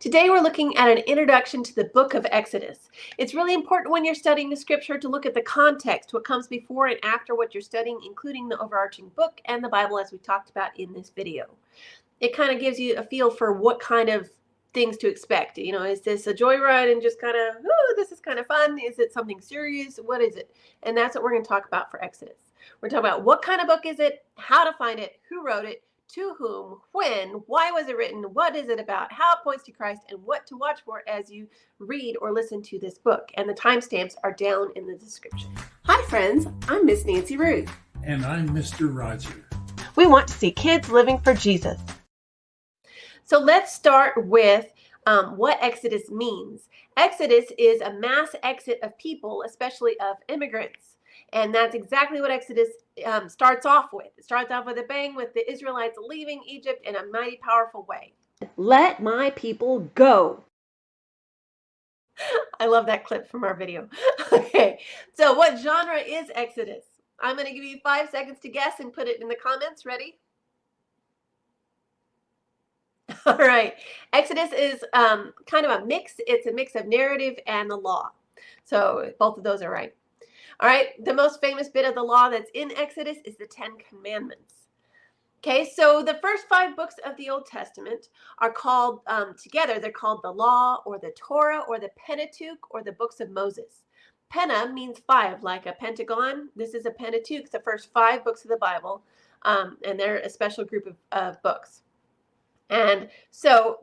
Today we're looking at an introduction to the book of Exodus. It's really important when you're studying the scripture to look at the context, what comes before and after what you're studying, including the overarching book and the Bible as we talked about in this video. It kind of gives you a feel for what kind of things to expect. Is this a joyride and just kind of, oh, this is kind of fun? Is it something serious? What is it? And that's what we're going to talk about for Exodus. We're talking about what kind of book is it, how to find it, who wrote it, to whom, when, why was it written, what is it about, how it points to Christ, and what to watch for as you read or listen to this book. And the timestamps are down in the description. Hi friends, I'm Miss Nancy Ruth. And I'm Mr. Roger. We want to see kids living for Jesus. So let's start with what Exodus means. Exodus is a mass exit of people, especially of immigrants. And that's exactly what Exodus starts off with. It starts off with a bang, with the Israelites leaving Egypt in a mighty powerful way. Let my people go. I love that clip from our video. Okay, so what genre is Exodus? I'm going to give you 5 seconds to guess and put it in the comments. Ready? All right. Exodus is kind of a mix. It's a mix of narrative and the law. So both of those are right. All right. The most famous bit of the law that's in Exodus is the 10 Commandments. Okay. So the first 5 books of the Old Testament are called together. They're called the Law or the Torah or the Pentateuch or the books of Moses. Penna means 5, like a pentagon. This is a Pentateuch, the first 5 books of the Bible. And they're a special group of books. And so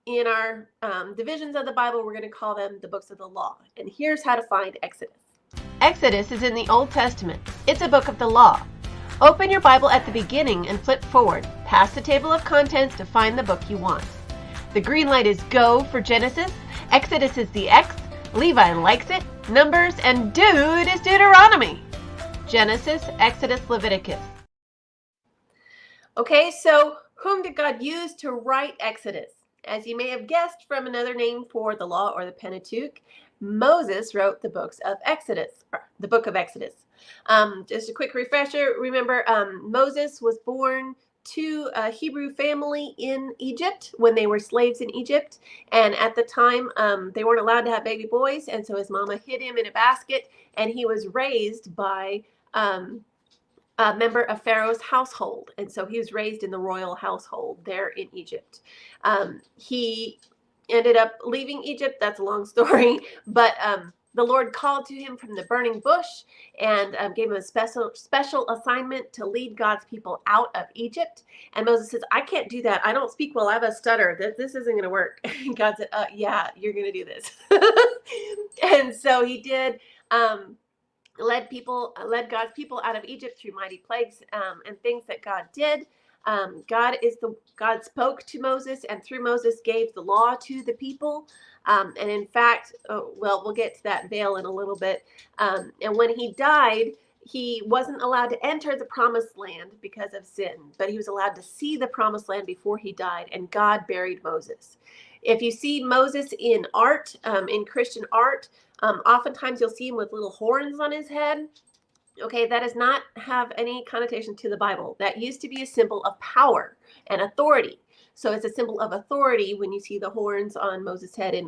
in our divisions of the Bible, we're going to call them the books of the law. And here's how to find Exodus. Exodus is in the Old Testament. It's a book of the law. Open your Bible at the beginning and flip forward, past the table of contents to find the book you want. The green light is go for Genesis, Exodus is the X, Levi likes it, Numbers, and dude is Deuteronomy. Genesis, Exodus, Leviticus. Okay, so whom did God use to write Exodus? As you may have guessed from another name for the law or the Pentateuch, Moses wrote the books of Exodus, the book of Exodus. Just a quick refresher, remember Moses was born to a Hebrew family in Egypt when they were slaves in Egypt. And at the time, they weren't allowed to have baby boys. And so his mama hid him in a basket, and he was raised by a member of Pharaoh's household. And so he was raised in the royal household there in Egypt. He ended up leaving Egypt. That's a long story. But the Lord called to him from the burning bush and gave him a special assignment to lead God's people out of Egypt. And Moses says, I can't do that. I don't speak well. I have a stutter. This isn't going to work. And God said, yeah, you're going to do this. And so he did. Led God's people out of Egypt through mighty plagues and things that God did. God spoke to Moses, and through Moses gave the law to the people. And in fact, we'll get to that veil in a little bit. And when he died, he wasn't allowed to enter the promised land because of sin, but he was allowed to see the promised land before he died, and God buried Moses. If you see Moses in art, in Christian art, oftentimes you'll see him with little horns on his head. Okay, that does not have any connotation to the Bible. That used to be a symbol of power and authority. So it's a symbol of authority when you see the horns on Moses' head in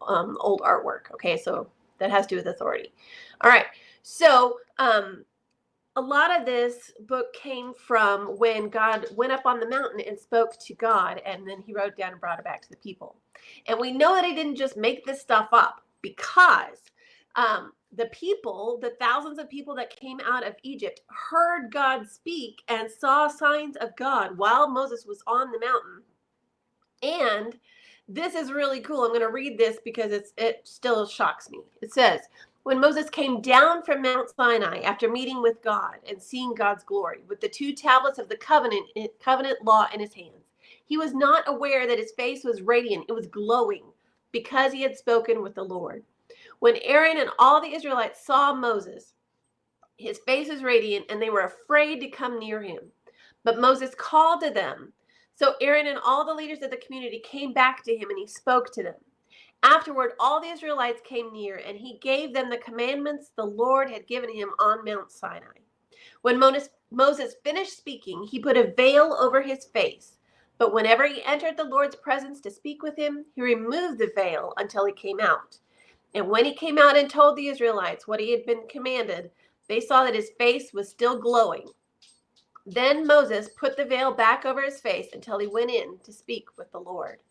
old artwork. Okay, so that has to do with authority. All right, so a lot of this book came from when God went up on the mountain and spoke to God, and then he wrote down and brought it back to the people. And we know that he didn't just make this stuff up, because the people, the thousands of people that came out of Egypt, heard God speak and saw signs of God while Moses was on the mountain. And this is really cool. I'm going to read this because it still shocks me. It says, when Moses came down from Mount Sinai after meeting with God and seeing God's glory with the 2 tablets of the covenant law in his hands, he was not aware that his face was radiant. It was glowing because he had spoken with the Lord. When Aaron and all the Israelites saw Moses, his face was radiant, and they were afraid to come near him. But Moses called to them. So Aaron and all the leaders of the community came back to him, and he spoke to them. Afterward, all the Israelites came near, and he gave them the commandments the Lord had given him on Mount Sinai. When Moses finished speaking, he put a veil over his face. But whenever he entered the Lord's presence to speak with him, he removed the veil until he came out. And when he came out and told the Israelites what he had been commanded, they saw that his face was still glowing. Then Moses put the veil back over his face until he went in to speak with the Lord.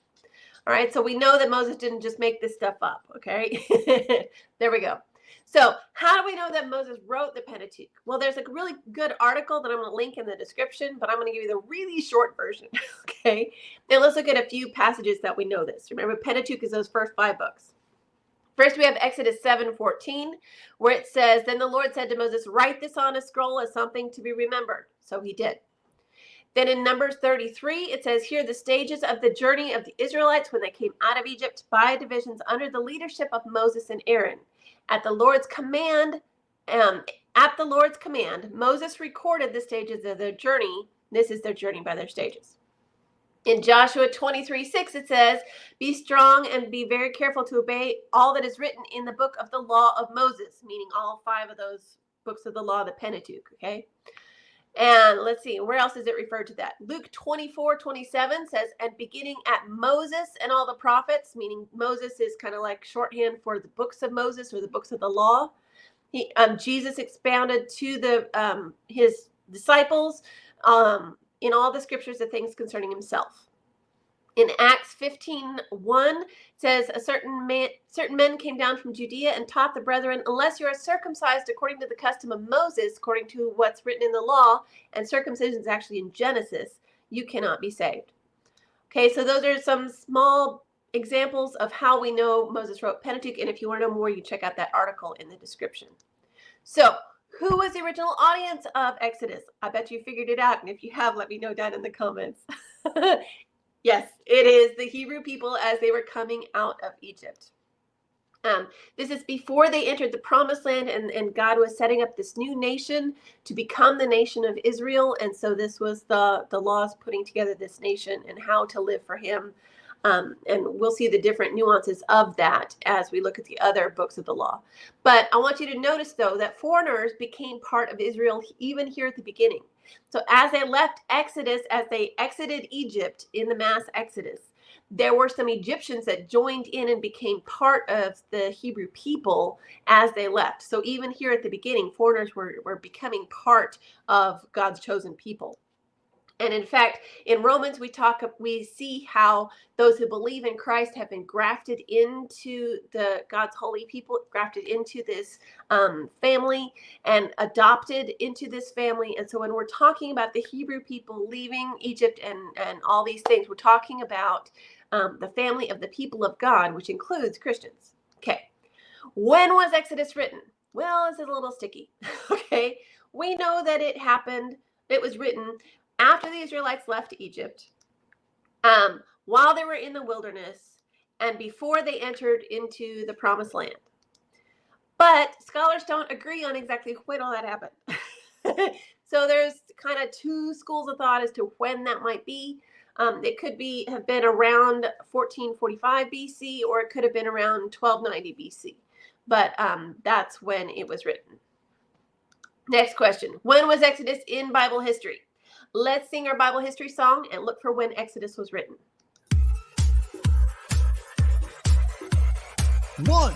All right, so we know that Moses didn't just make this stuff up, okay? There we go. So how do we know that Moses wrote the Pentateuch? Well, there's a really good article that I'm going to link in the description, but I'm going to give you the really short version, okay? Now let's look at a few passages that we know this. Remember, Pentateuch is those first 5 books. First, we have Exodus 7:14, where it says, "Then the Lord said to Moses, write this on a scroll as something to be remembered." So he did. Then in Numbers 33, it says here, "The stages of the journey of the Israelites when they came out of Egypt by divisions under the leadership of Moses and Aaron. At the Lord's command, Moses recorded the stages of their journey." This is their journey by their stages. In Joshua 23:6, it says, "Be strong and be very careful to obey all that is written in the book of the law of Moses," meaning all 5 of those books of the law, the Pentateuch, okay? And let's see, where else is it referred to that? Luke 24:27 says, "And beginning at Moses and all the prophets," meaning Moses is kind of like shorthand for the books of Moses or the books of the law. Jesus expounded to his disciples in all the scriptures the things concerning himself. In Acts 15:1, it says, certain men came down from Judea and taught the brethren, unless you are circumcised according to the custom of Moses, according to what's written in the law, and circumcision is actually in Genesis, you cannot be saved. Okay, so those are some small examples of how we know Moses wrote Pentateuch, and if you want to know more, you check out that article in the description. So, who was the original audience of Exodus? I bet you figured it out, and if you have, let me know down in the comments. Yes, it is the Hebrew people as they were coming out of Egypt. This is before they entered the promised land, and God was setting up this new nation to become the nation of Israel. And so this was the laws putting together this nation and how to live for him. And we'll see the different nuances of that as we look at the other books of the law. But I want you to notice, though, that foreigners became part of Israel even here at the beginning. So as they left Exodus, as they exited Egypt in the mass exodus, there were some Egyptians that joined in and became part of the Hebrew people as they left. So even here at the beginning, foreigners were becoming part of God's chosen people. And in fact, in Romans, we see how those who believe in Christ have been grafted into God's holy people, grafted into this family and adopted into this family. And so when we're talking about the Hebrew people leaving Egypt and all these things, we're talking about the family of the people of God, which includes Christians. Okay. When was Exodus written? Well, it's a little sticky. Okay. We know that it was written after the Israelites left Egypt, while they were in the wilderness, and before they entered into the promised land. But scholars don't agree on exactly when all that happened. So there's kind of 2 schools of thought as to when that might be. It could have been around 1445 BC, or it could have been around 1290 BC. But that's when it was written. Next question. When was Exodus in Bible history? Let's sing our Bible history song and look for when Exodus was written. 1,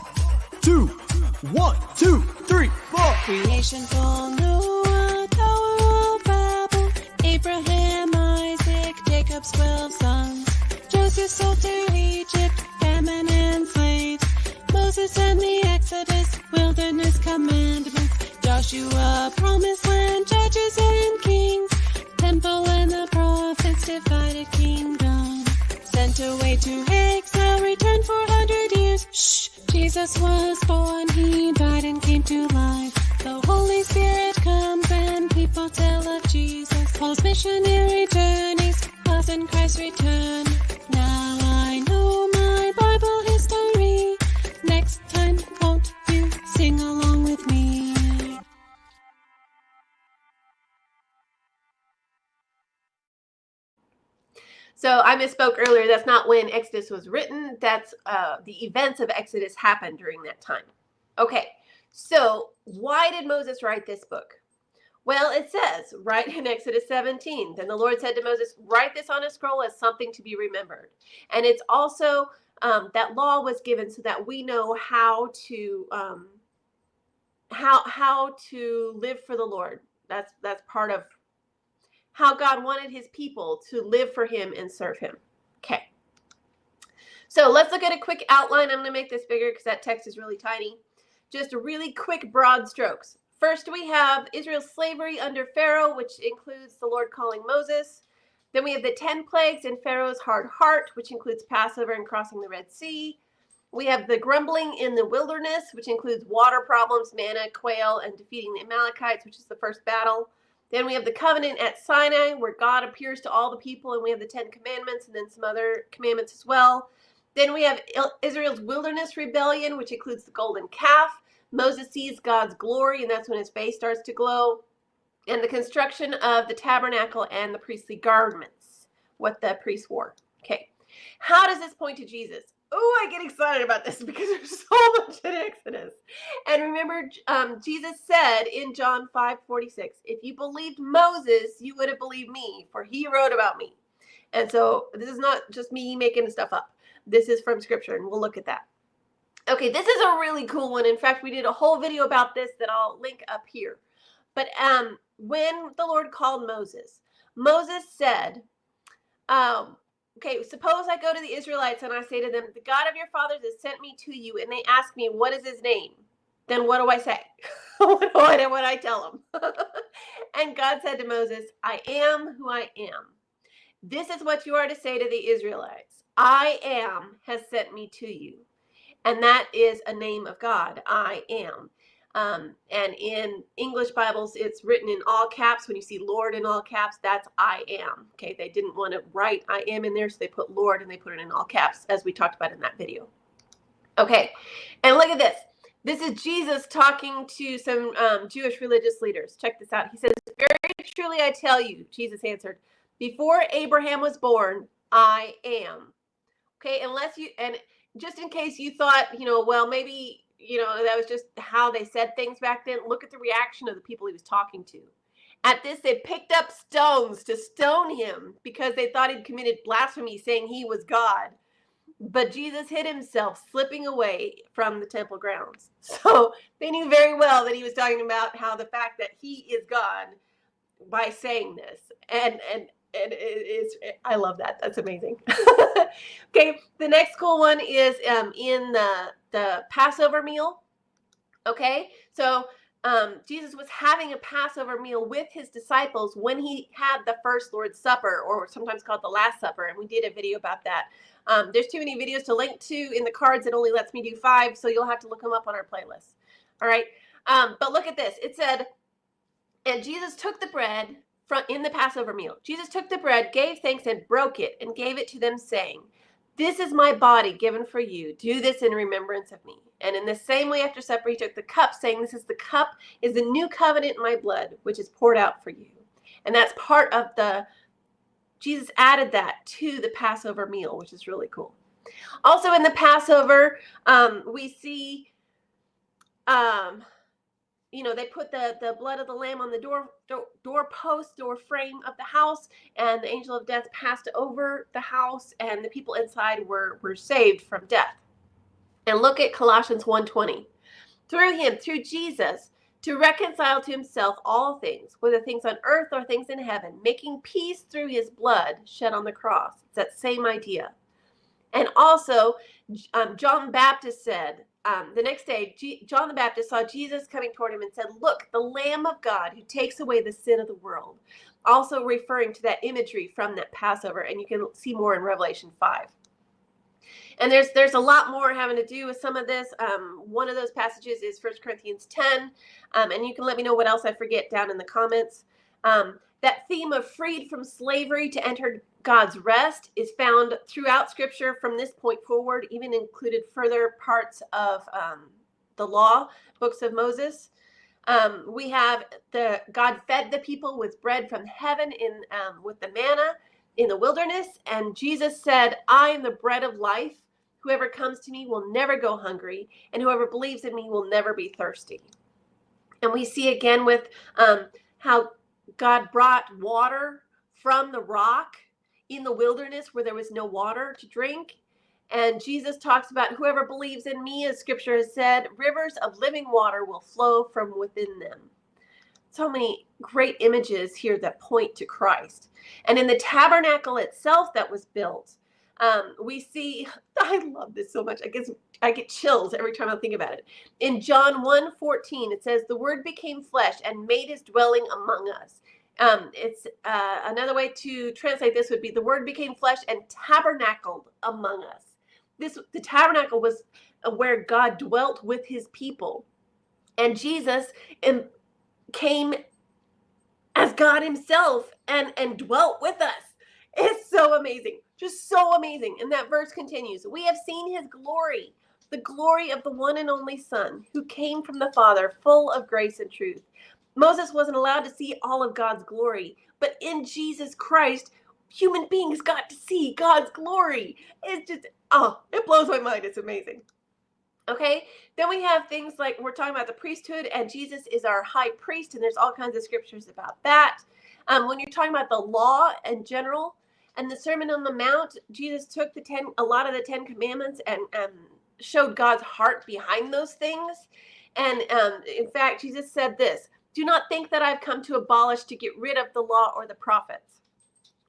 2, 1, 2, 3, 4. Creation full Noah, Tower of Babel, Abraham, Isaac, Jacob's 12 sons. Joseph sold to Egypt, famine and slaves. Moses and the Exodus, wilderness commandments. Joshua, promised land, judges and kings. Temple and the prophets, divided kingdom. Sent away to exile, returned for 100 years. Shh, Jesus was born, he died and came to life. The Holy Spirit comes and people tell of Jesus. Paul's missionary journeys, us in Christ's return. Now I know my Bible history. Next time, won't you sing along with me? So I misspoke earlier. That's not when Exodus was written. That's the events of Exodus happened during that time. Okay, so why did Moses write this book? Well, it says right in Exodus 17, then the Lord said to Moses, write this on a scroll as something to be remembered. And it's also that law was given so that we know how to live for the Lord. That's part of how God wanted his people to live for him and serve him. Okay. So let's look at a quick outline. I'm going to make this bigger because that text is really tiny. Just a really quick broad strokes. First, we have Israel's slavery under Pharaoh, which includes the Lord calling Moses. Then we have the 10 plagues and Pharaoh's hard heart, which includes Passover and crossing the Red Sea. We have the grumbling in the wilderness, which includes water problems, manna, quail, and defeating the Amalekites, which is the first battle. Then we have the covenant at Sinai, where God appears to all the people, and we have the 10 commandments and then some other commandments as well. Then we have Israel's wilderness rebellion, which includes the golden calf. Moses sees God's glory, and that's when his face starts to glow. And the construction of the tabernacle and the priestly garments, what the priests wore. Okay. How does this point to Jesus? Oh, I get excited about this because there's so much in Exodus. And remember, Jesus said in John 5:46, if you believed Moses, you would have believed me, for he wrote about me. And so this is not just me making stuff up. This is from scripture, and we'll look at that. Okay, this is a really cool one. In fact, we did a whole video about this that I'll link up here. But when the Lord called Moses, Moses said, okay, suppose I go to the Israelites and I say to them, the God of your fathers has sent me to you, and they ask me, what is his name? Then what do I say? What do I tell them? And God said to Moses, I am who I am. This is what you are to say to the Israelites. I am has sent me to you. And that is a name of God. I am. And in English Bibles, it's written in all caps. When you see Lord in all caps, that's I am. Okay, they didn't want to write I am in there, so they put Lord and they put it in all caps, as we talked about in that video. Okay, and look at this. This is Jesus talking to some Jewish religious leaders. Check this out. He says, very truly I tell you, Jesus answered, before Abraham was born, I am. Okay, and just in case you thought, well, maybe, that was just how they said things back then, look at the reaction of the people he was talking to. At this, they picked up stones to stone him because they thought he'd committed blasphemy, saying he was God. But Jesus hid himself, slipping away from the temple grounds. So they knew very well that he was talking about how the fact that he is God by saying this. And I love that. That's amazing. Okay, the next cool one is in the Passover meal. Okay, so Jesus was having a Passover meal with his disciples when he had the first Lord's Supper, or sometimes called the Last Supper, and we did a video about that. There's too many videos to link to in the cards. It only lets me do 5, so you'll have to look them up on our playlist. All right, but look at this. It said, and Jesus took the bread in the Passover meal. Jesus took the bread, gave thanks, and broke it, and gave it to them, saying, this is my body given for you. Do this in remembrance of me. And in the same way after supper, he took the cup, saying, this is the cup, is the new covenant in my blood, which is poured out for you. And that's part of Jesus added that to the Passover meal, which is really cool. Also in the Passover, we see, they put the blood of the lamb on the doorpost, door frame of the house, and the angel of death passed over the house, and the people inside were saved from death. And look at Colossians 1:20. Through him, through Jesus, to reconcile to himself all things, whether things on earth or things in heaven, making peace through his blood shed on the cross. It's that same idea. And also, John the Baptist said, the next day, John the Baptist saw Jesus coming toward him and said, look, the Lamb of God who takes away the sin of the world. Also referring to that imagery from that Passover, and you can see more in Revelation 5. And there's a lot more having to do with some of this. One of those passages is 1 Corinthians 10, and you can let me know what else I forget down in the comments. That theme of freed from slavery to enter God's rest is found throughout Scripture from this point forward, even included further parts of the law, books of Moses. We have God fed the people with bread from heaven with the manna in the wilderness, and Jesus said, I am the bread of life. Whoever comes to me will never go hungry, and whoever believes in me will never be thirsty. And we see again with how God brought water from the rock in the wilderness where there was no water to drink. And Jesus talks about whoever believes in me, as scripture has said, rivers of living water will flow from within them. So many great images here that point to Christ. And in the tabernacle itself that was built, we see, I love this so much. I get chills every time I think about it. In John 1:14, it says, the word became flesh and made his dwelling among us. It's another way to translate this would be the word became flesh and tabernacled among us. The tabernacle was where God dwelt with his people. And Jesus came as God himself and dwelt with us. It's so amazing. Just so amazing. And that verse continues. We have seen his glory, the glory of the one and only Son who came from the Father, full of grace and truth. Moses wasn't allowed to see all of God's glory, but in Jesus Christ, human beings got to see God's glory. It's just, it blows my mind. It's amazing. Okay, then we have things like we're talking about the priesthood, and Jesus is our high priest, and there's all kinds of scriptures about that. When you're talking about the law in general and the Sermon on the Mount, Jesus took a lot of the 10 Commandments and showed God's heart behind those things. And in fact, Jesus said this, do not think that I've come to abolish, to get rid of the law or the prophets.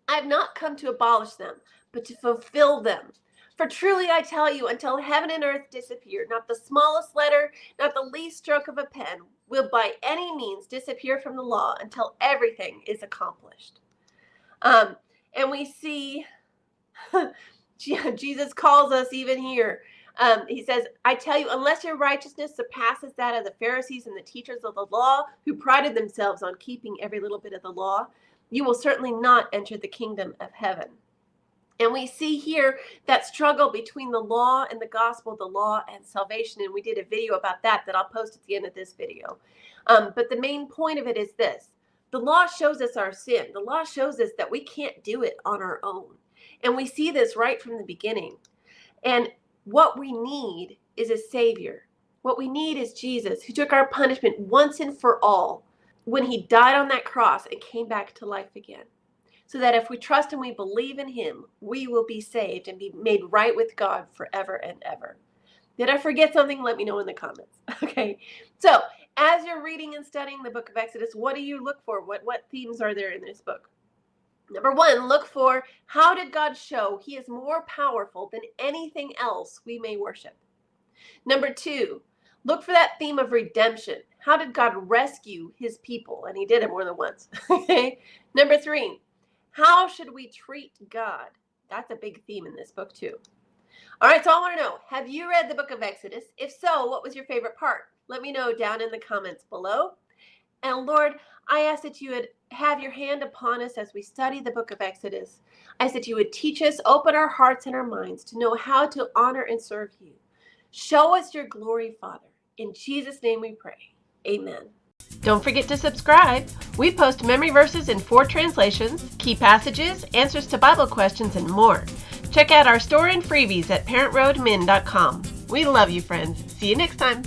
I have not come to abolish them, but to fulfill them. For truly I tell you, until heaven and earth disappear, not the smallest letter, not the least stroke of a pen will by any means disappear from the law until everything is accomplished. And we see Jesus calls us even here. He says, I tell you, unless your righteousness surpasses that of the Pharisees and the teachers of the law, who prided themselves on keeping every little bit of the law, you will certainly not enter the kingdom of heaven. And we see here that struggle between the law and the gospel, the law and salvation. And we did a video about that I'll post at the end of this video. But the main point of it is this. The law shows us our sin. The law shows us that we can't do it on our own. And we see this right from the beginning. And what we need is a Savior. What we need is Jesus, who took our punishment once and for all when he died on that cross and came back to life again. So that if we trust and we believe in him, we will be saved and be made right with God forever and ever. Did I forget something? Let me know in the comments. Okay. So as you're reading and studying the book of Exodus, what do you look for? What themes are there in this book? Number one, look for how did God show he is more powerful than anything else we may worship? Number two, look for that theme of redemption. How did God rescue his people? And he did it more than once. Okay. Number three, how should we treat God? That's a big theme in this book too. All right, so I want to know, have you read the book of Exodus? If so, what was your favorite part? Let me know down in the comments below. And Lord, I ask that you would have your hand upon us as we study the book of Exodus. I ask that you would teach us, open our hearts and our minds to know how to honor and serve you. Show us your glory, Father. In Jesus' name we pray. Amen. Don't forget to subscribe. We post memory verses in 4 translations, key passages, answers to Bible questions, and more. Check out our store and freebies at parentroadmin.com. We love you, friends. See you next time.